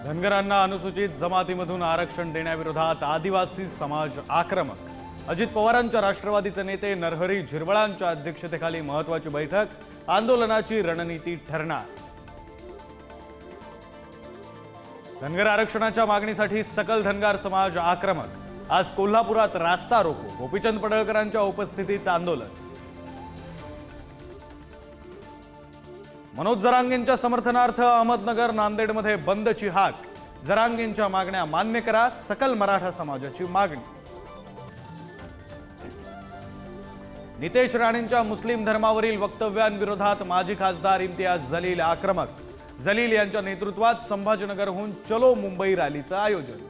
धनगरांना अनुसूचित जमातीमधून आरक्षण देण्याविरोधात आदिवासी समाज आक्रमक. अजित पवारांच्या राष्ट्रवादीचे नेते नरहरी झिरवळांच्या अध्यक्षतेखाली महत्त्वाची बैठक. आंदोलनाची रणनीती ठरणार. धनगर आरक्षणाच्या मागणीसाठी सकल धनगर समाज आक्रमक. आज कोल्हापुरात रास्ता रोको. गोपीचंद पडळकरांच्या उपस्थितीत आंदोलन. मनोज जरांगेंच्या समर्थनार्थ अहमदनगर नांदेडमध्ये बंदची हाक. जरांगेंच्या मागण्या मान्य करा, सकल मराठा समाजाची मागणी. नितेश राणेंच्या मुस्लिम धर्मावरील वक्तव्यांविरोधात माजी खासदार इम्तियाज जलील आक्रमक. जलील यांच्या नेतृत्वात संभाजीनगरहून चलो मुंबई रॅलीचं आयोजन.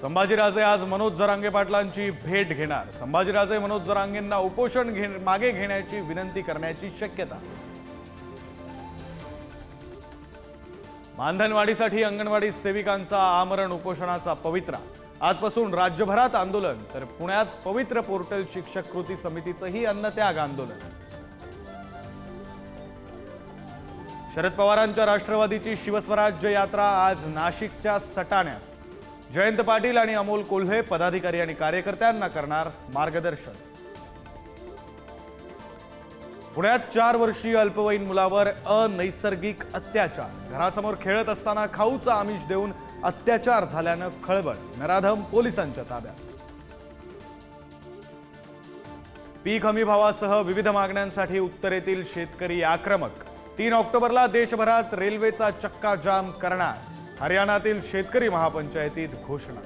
संभाजीराजे आज मनोज जरांगे पाटलांची भेट घेणार. संभाजीराजे मनोज जरांगेंना उपोषण मागे घेण्याची विनंती करण्याची शक्यता. मानधनवाढीसाठी अंगणवाडी सेविकांचा आमरण उपोषणाचा पवित्रा. आजपासून राज्यभरात आंदोलन, तर पुण्यात पवित्र पोर्टल शिक्षक कृती समितीचंही अन्नत्याग आंदोलन. शरद पवारांच्या राष्ट्रवादीची शिवस्वराज्य यात्रा आज नाशिकच्या सटाण्यात. जयंत पाटील आणि अमोल कोल्हे पदाधिकारी आणि कार्यकर्त्यांना करणार मार्गदर्शन. पुण्यात 4 वर्षीय अल्पवयीन मुलावर अनैसर्गिक अत्याचार. घरासमोर खेळत असताना खाऊचा आमिष देऊन अत्याचार झाल्यानं खळबळ. नराधम पोलिसांच्या ताब्यात. पीक हमी भावासह विविध मागण्यांसाठी उत्तरेतील शेतकरी आक्रमक. 3 ऑक्टोबरला देशभरात रेल्वेचा चक्का जाम करणार. हरियाणातील शेतकरी महापंचायतीत घोषणा.